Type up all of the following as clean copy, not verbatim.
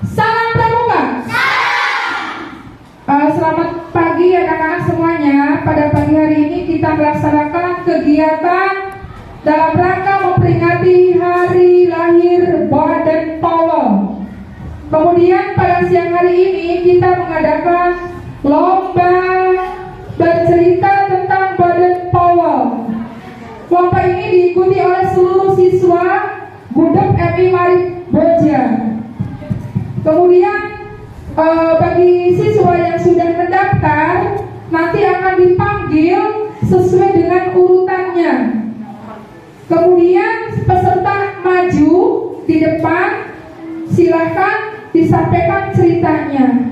Salam pramuka. Selamat pagi anak-anak semuanya. Pada pagi hari ini kita melaksanakan kegiatan dalam rangka memperingati hari lahir Baden-Powell. Kemudian pada siang hari ini kita mengadakan lomba bercerita tentang Baden-Powell. Lomba ini diikuti oleh seluruh siswa Gudep MI Marif Boja. Kemudian bagi siswa yang sudah mendaftar nanti akan dipanggil sesuai dengan urutannya. Kemudian peserta maju di depan, silahkan disampaikan ceritanya.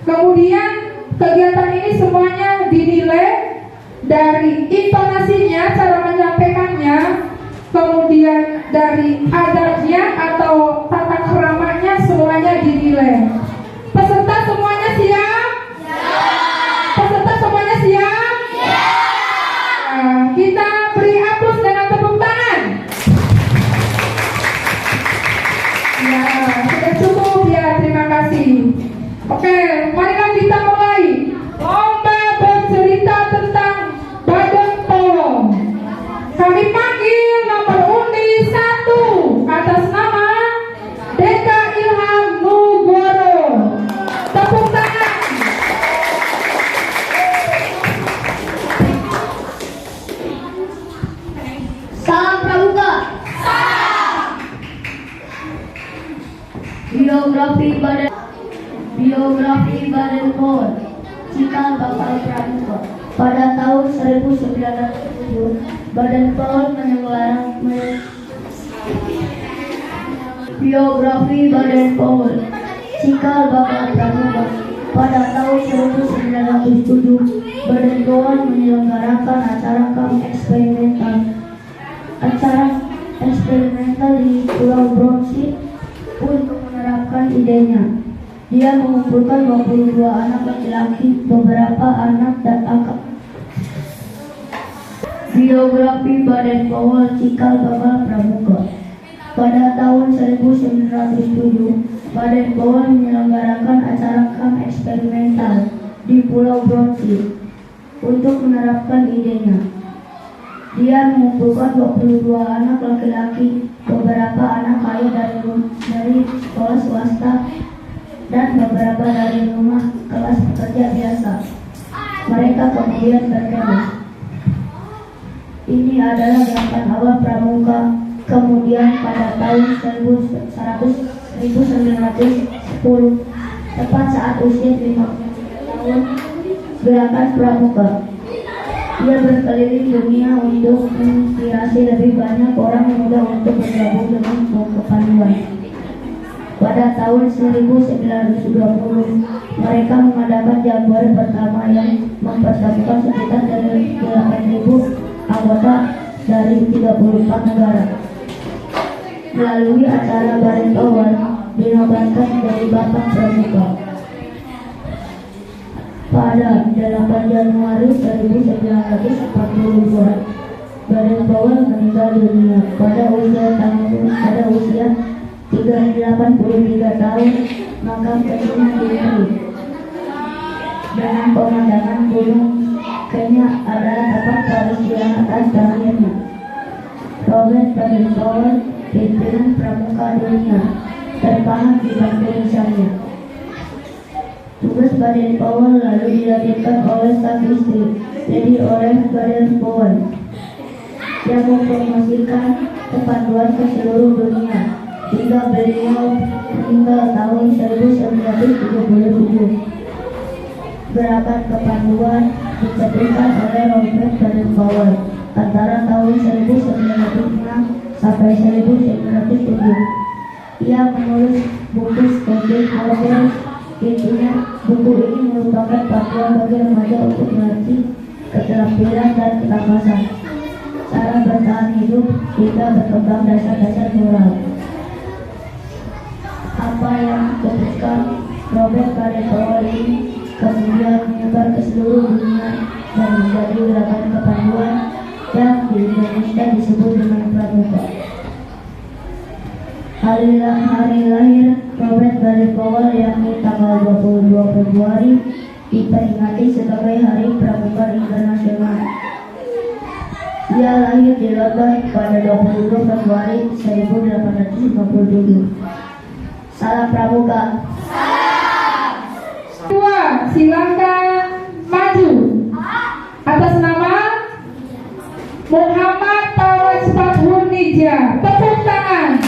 Kemudian kegiatan ini semuanya dinilai dari intonasinya, cara menyampaikannya, kemudian dari adabnya atau tata keramanya, semuanya dinilai. Peserta semuanya siap? Peserta semuanya siap? Nah, kita beri aplaus dengan tepuk tangan. Ya, sudah cukup ya, terima kasih. Oke, marilah kita mulai lomba bercerita tentang Baden-Powell. Kami panggil nomor undi 1 atas nama Deka Ilham Nugoro. Tepuk tangan. Salam pramuka. Biografi Baden-Powell. Cikal bakal pramuka. Pada tahun 1907, Baden-Powell menyelenggarakan biografi Baden-Powell. Cikal bakal pramuka. Pada tahun 1907, Baden-Powell menyelenggarakan acara eksperimental di Pulau Bronsey untuk menerapkan idenya. Dia mengumpulkan 22 anak laki-laki, beberapa anak dan akak. Biografi Baden-Powell, cikal bakal pramuka. Pada tahun 1907, Baden-Powell menyelenggarakan acara eksperimental di Pulau Bronsey untuk menerapkan idenya. Dia mengumpulkan 22 anak laki-laki, beberapa anak kaya dari sekolah swasta, dan beberapa dari rumah kelas pekerja biasa. Mereka kemudian berkemah. Ini adalah gerakan awal pramuka. Kemudian pada tahun 1910, tepat saat usia 50 tahun, gerakan pramuka. Ia berkeliling dunia untuk menginspirasi lebih banyak orang muda untuk bergabung dengan kepanduan. Pada tahun 1920, mereka mengadakan Januari pertama yang mempertemukan sekitar dari 8.000 anggota dari 34 negara. Melalui acara Baden-Powell dinobatkan dari Bapak Pramuka. Pada 8 Januari 1942, Baden-Powell meninggal dunia pada usia 83 tahun. Makam Kenya diberi dengan pemandangan gunung Kenya adalah tempat peristirahatan terakhirnya. Robert Baden-Powell, pimpinan pramuka dunia, terpahat di bangku nisannya. Tugas Baden-Powell lalu dilanjutkan oleh sang istri, Lady Orange Baden-Powell, yang mempromosikan kepanduan ke seluruh dunia hingga beliau meninggal tahun 1937. Gerakan kepanduan dicetuskan oleh Robert Baden-Powell antara tahun 1906 sampai 1907. Ia menulis buku Standing Order. Intinya, buku ini merupakan panduan bagi remaja untuk mengerti keterampilan dan ketangkasan, cara bertahan hidup hingga berkembang dasar-dasar moral. Apa yang diputuskan Robert Baden-Powell ini kemudian menyebar ke seluruh dunia dan menjadi gerakan kepanduan yang di Indonesia disebut dengan pramuka. Hari lahir Robert Baden Powell yakni tanggal 22 Februari diperingati sebagai Hari Pramuka Internasional. Dia lahir di London pada 22 Februari 1857. Salam Pramuka. Dua, silakan maju. Atas nama Muhammad Tawes Fathur Nija. Tepuk tangan.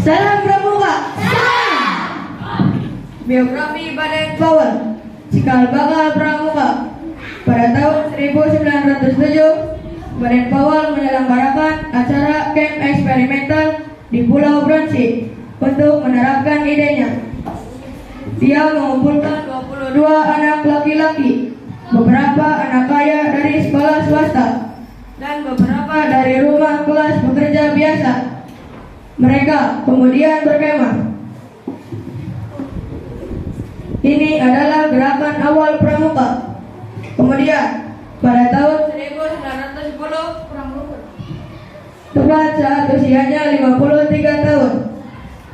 Salam Pramuka. Biografi Baden Powell. Cikal bakal Pramuka. Pada tahun 1907, Baden Powell menyelenggarakan acara camp eksperimental di Pulau Brunswick untuk menerapkan idenya. Dia mengumpulkan 22 anak laki-laki, beberapa anak kaya dari sekolah swasta, dan beberapa dari rumah kelas pekerja biasa. Mereka kemudian berkemah. Ini adalah gerakan awal Pramuka. Kemudian pada tahun 1910, tepat saat usianya 53 tahun,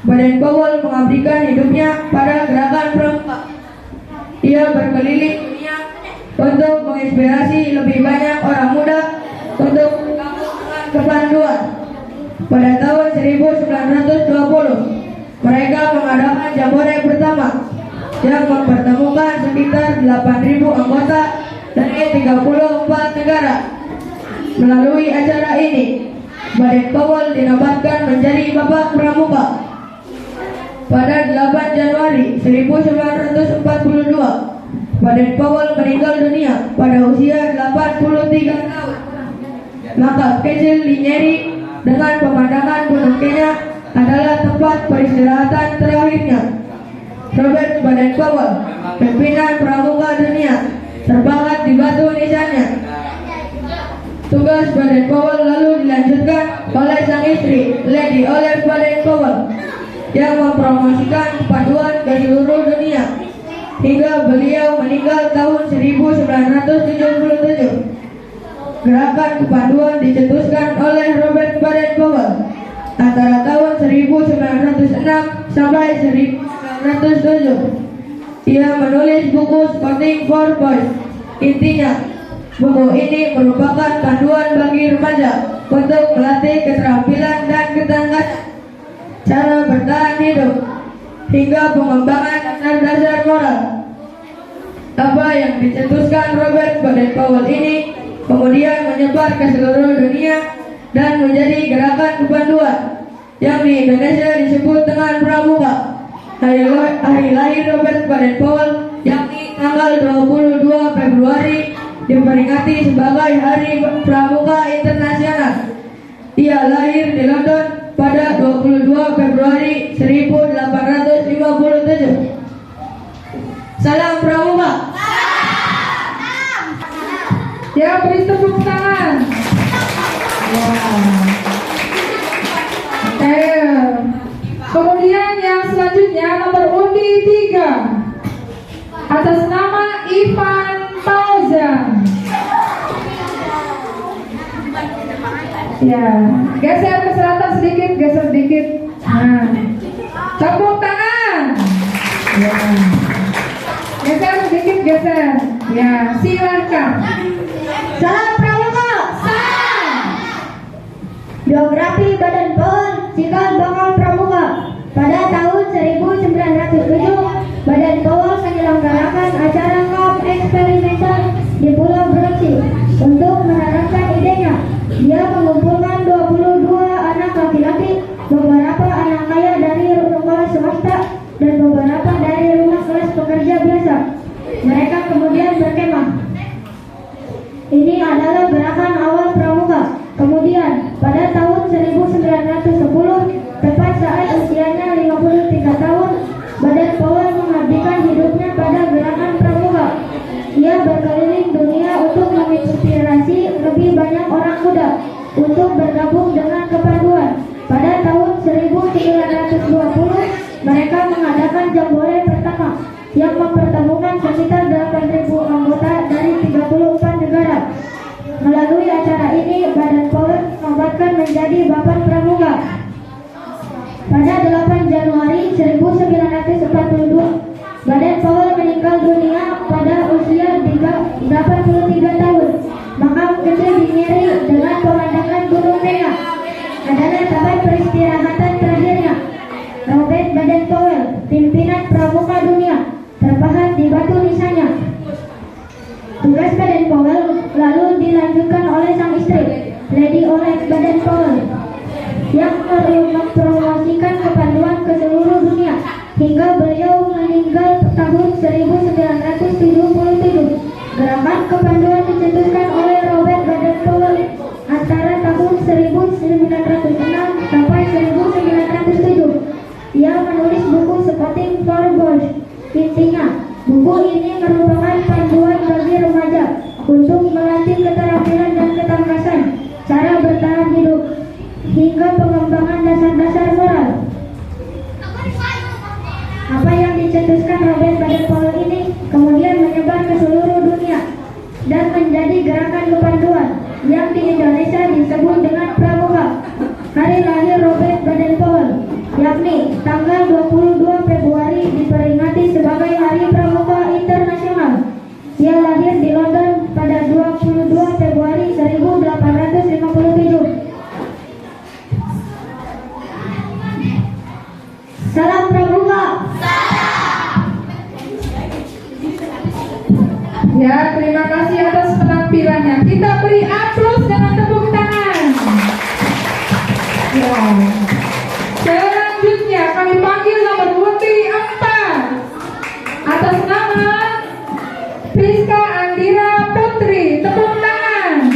Baden Powell mengabdikan hidupnya pada gerakan Pramuka. Ia berkeliling dunia untuk menginspirasi lebih banyak orang muda untuk bergabung dengan kepanduan. Pada tahun 1920, mereka mengadakan jambore pertama yang mempertemukan sekitar 8.000 anggota dari 34 negara. Melalui acara ini, Baden Powell dinobatkan menjadi Bapak Pramuka. Pada 8 Januari 1942, Baden Powell meninggal dunia pada usia 83 tahun. Makam kecil di Nyeri dengan pemandangan Gunung Kenya adalah tempat peristirahatan terakhirnya. Robert Baden Powell, pimpinan Pramuka dunia, terbangat di batu nisannya. Tugas Baden Powell lalu dilanjutkan oleh sang istri, Lady Olive Baden Powell, yang mempromosikan kepaduan ke seluruh dunia hingga beliau meninggal tahun 1977. Gerakan kepaduan dicetuskan oleh Robert Baden Powell antara tahun 1906 sampai 1907. Ia menulis buku Scouting for Boys. Intinya, buku ini merupakan panduan bagi remaja untuk melatih keterampilan dan ketangkasan, cara bertahan hidup, hingga pengembangan dasar-dasar moral. Apa yang dicetuskan Robert Baden Powell ini kemudian menyebar ke seluruh dunia dan menjadi gerakan kepanduan yang di Indonesia disebut dengan Pramuka. Hari lahir Robert Baden Powell yakni tanggal 22 Februari diperingati sebagai Hari Pramuka Internasional. Ia lahir di London pada 22 Februari 1857. Salam Pramuka. Ya, beri tepuk tangan. Kemudian yang selanjutnya nomor undi 3 atas nama Ivan Fauzan. Ya, geser ke selatan sedikit, geser sedikit. Nah, tepuk tangan. Ya, geser sedikit, geser. Ya, silakan. Salam Pramuka. Salam. Biografi Baden Powell, cikal bakal Pramuka. Pada tahun 1907, Baden Powell menyelenggarakan acara camp eksperimental di Pulau Brunswick untuk menerapkan idenya. Dia mengumpulkan 22 anak laki-laki, beberapa anak kaya dari rumah swasta dan beberapa dari rumah kelas pekerja biasa. Mereka kemudian berkemah. Ini adalah gerakan awal Pramuka. Kemudian pada tahun 1910, tepat saat usianya 53 tahun, Baden Powell mengabdikan hidupnya pada gerakan Pramuka. Ia berkeliling dunia untuk menginspirasi lebih banyak orang muda untuk bergabung dengan kepanduan. Pada tahun 1920, mereka mengadakan jambore pertama yang mempertemukan sekitar 8.000 anggota dari 34 negara. Melalui acara ini, Badan PAUD dinobatkan menjadi Bapan Pramuka. Pada 8 Januari 1942, Badan PAUD meninggal dunia pada usia 83 tahun. Makam kecil di Miri dengan pemandangan Gunung Tengah adalah tempat peristirahatan terakhirnya Robert Baden Powell, pimpinan Pramuka dunia, terpahat di batu nisannya. Tugas Baden Powell lalu dilanjutkan oleh sang istri, Lady Oleg Baden Powell, yang mempromosikan kepanduan ke seluruh dunia hingga beliau meninggal tahun 1977. Gerakan kepanduan dicetuskan oleh Robert Baden Powell antara tahun 1906 sampai 1907. Ia menulis buku Scouting for Boys. Intinya, buku ini merupakan panduan bagi remaja untuk melatih keterampilan dan ketangkasan, cara bertahan hidup, hingga pengembangan dasar-dasar moral. Apa yang dicetuskan Robert Baden Powell ini kemudian menyebar ke seluruh dunia dan menjadi gerakan kepanduan yang di Indonesia disebut dengan Pramuka. Hari lahir Robert Baden Powell, yakni tanggal 22 Februari, diperingati sebagai Hari Pramuka Internasional. Ia lahir di London pada 22 Februari 1857. Salam Pramuka. Ya, terima kasih atas penampilannya. Kita beri aplaus dengan tepuk tangan. Ya. Selanjutnya kami panggil nomor putri 4 atas nama Priska Andira Putri. Tepuk tangan.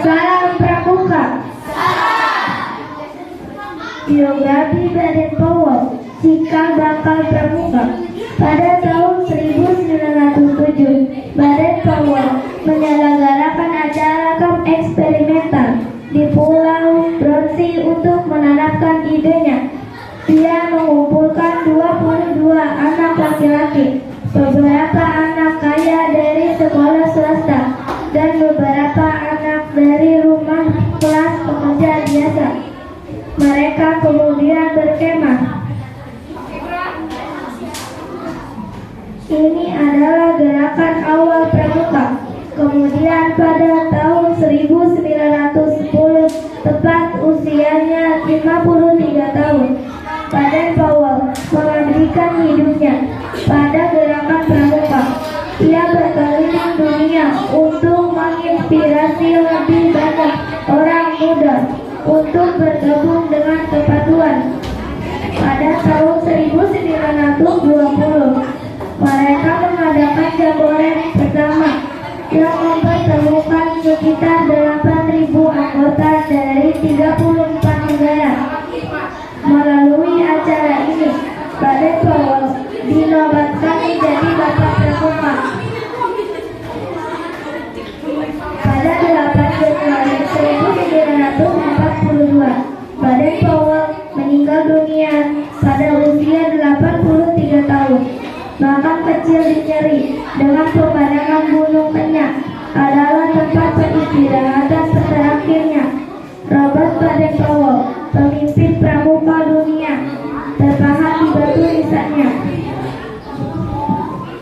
Salam Pramuka. Biografi Baden Powell, cikal bakal Pramuka. Pada tahun 1907, Baden Powell menyelenggarakan acara kamp eksperimental di Pulau Bronsey untuk menanamkan idenya. Dia mengumpulkan 22 anak laki-laki, beberapa anak kaya dari sekolah swasta, dan beberapa anak dari rumah kelas pekerja biasa. Mereka kemudian berkemah. Ini adalah gerakan awal Pramuka. Kemudian pada tahun 1910, tepat usianya 53 tahun, Baden Powell mengabdikan hidupnya pada gerakan Pramuka. Ia berkeliling dunia untuk menginspirasi lebih banyak orang muda untuk bergabung dengan kepanduan. Pada tahun 1920, mereka mengadakan Jamboree pertama yang mempertemukan sekitar 8.000 anggota dari 34 negara. Melalui acara ini, Baden Powell dinobatkan menjadi Bapak Pramuka. Pada 8 Januari 1942, Baden Powell meninggal dunia pada usia 83 tahun. Makam kecil di Nyeri dengan pemandangan Gunung Tengah adalah tempat peristirahatan terakhirnya Robert Baden Powell, pemimpin Pramuka dunia, terpahat di batu nisannya.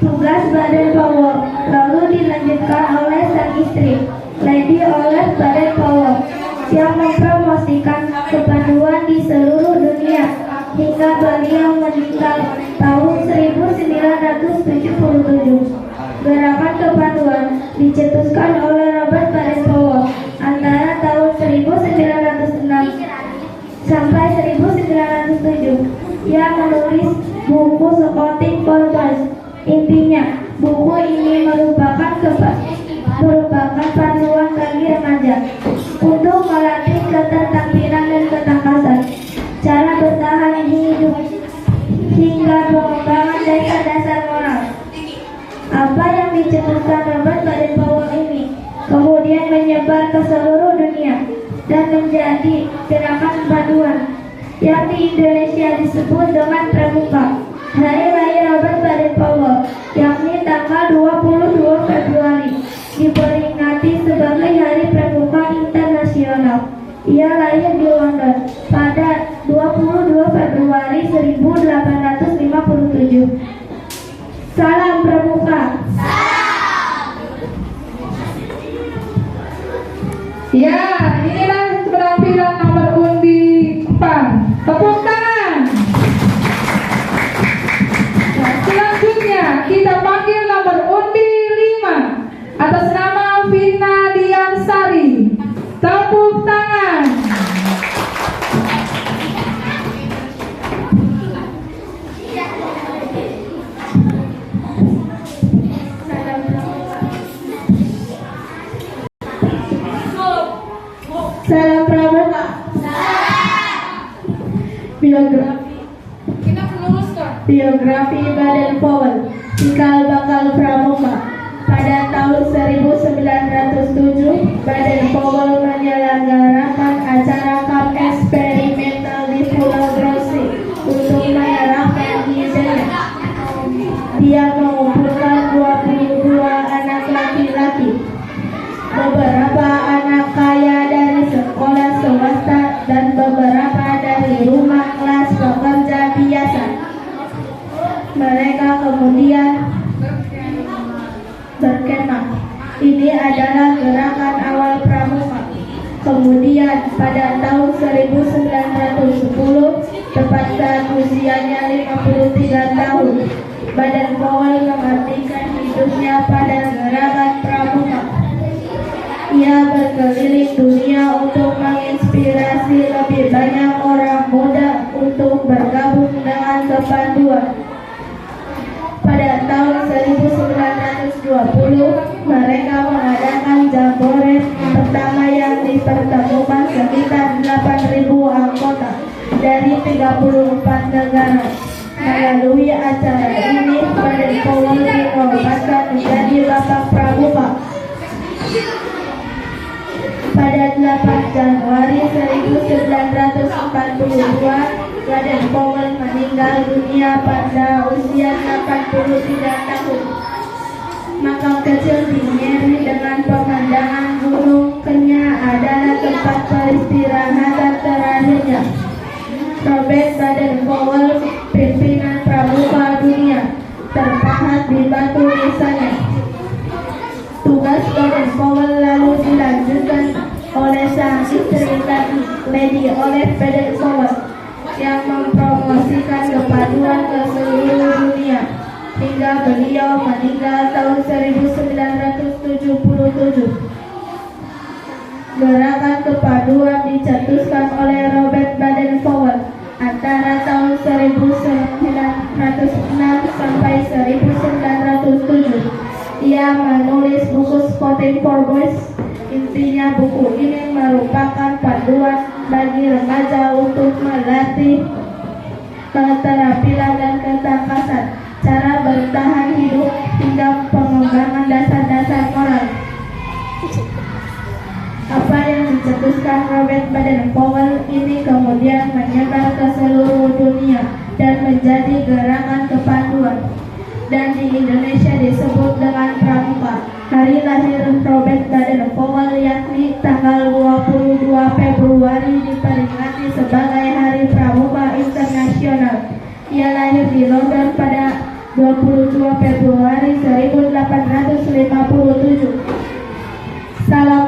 Tugas Baden Powell lalu dilanjutkan oleh sang istri, Lady Oleg Baden Powell, yang mempromosikan kepanduan di seluruh dunia hingga beliau meninggal tahun 1977. Gerakan kepanduan dicetuskan oleh Robert Baden Powell antara tahun 1906 sampai 1907. Ia menulis buku Scouting for Boys. Intinya, buku ini merupakan panduan bagi remaja untuk melatih keterampilan dan ketangkasan, cara bertahan hidup, hingga pengembangan dasar-dasar moral. Apa menyebar ke seluruh dunia dan menjadi gerakan paduan yang di Indonesia disebut dengan Pramuka. Hari lahir Robert Baden-Powell yakni tanggal 22 Februari diperingati sebagai Hari Pramuka Internasional. Ia lahir di London pada 22 Februari 1857. Salam Pramuka. Ya, inilah penampilan nomor undi 4. Tepuk tangan. Nah, selanjutnya kita panggil nomor undi 5 atas nama Vina Diansari. Tepuk tangan. Salam Pramuka. Biografi Baden-Powell, cikal bakal Pramuka. Pada tahun 1907, Baden-Powell menyelenggarakan acara kamp eksperimental di Pulau Rosi untuk menerapkan idenya. Dia mengumpulkan 22 anak laki-laki, beberapa anak kaya dari sekolah swasta dan beberapa dari rumah kelas pekerja biasa. Mereka kemudian berkemah. Ini adalah gerakan awal Pramuka. Kemudian pada tahun 1910, tepat saat usianya 53 tahun, Baden-Powell mengartikan hidupnya pada gerakan Pramuka. Ia berkeliling dunia untuk menginspirasi lebih banyak orang muda untuk bergabung dengan kepanduan. Pada tahun 1920, mereka mengadakan jambore pertama yang dipertemukan sekitar 8.000 anggota dari 34 negara. Melalui acara ini, Baden-Powell dinobatkan menjadi Bapak Pramuka. Pada 8 Januari 1942, Baden-Powell meninggal dunia pada usia 83 tahun. Makam kecil di Nyeri dengan pemandangan Gunung Kenya adalah tempat peristirahatan terakhirnya. Robert Baden-Powell, pimpinan Pramuka dunia, terpahat di batu nisannya. Tugas Baden-Powell lalu dilanjutkan oleh sang istri Lady Olive Baden-Powell yang mempromosikan kepaduan ke seluruh dunia hingga beliau meninggal tahun 1977. Gerakan kepaduan dicetuskan oleh Robert Baden-Powell antara tahun 1906 sampai 1907. Ia menulis buku Scouting for Boys. Intinya buku ini merupakan panduan bagi remaja untuk melatih keterampilan dan ketangkasan, cara bertahan hidup, hingga pengembangan dasar-dasar moral. Apa yang dicetuskan Robert Baden-Powell ini kemudian menyebar ke seluruh dunia dan menjadi gerakan kepanduan, dan di Indonesia disebut dengan Pramuka. Hari lahir Robert Baden-Powell yakni tanggal 22 Februari diperingati sebagai Hari Pramuka Internasional. Ia lahir di London pada 22 Februari 1857. Salam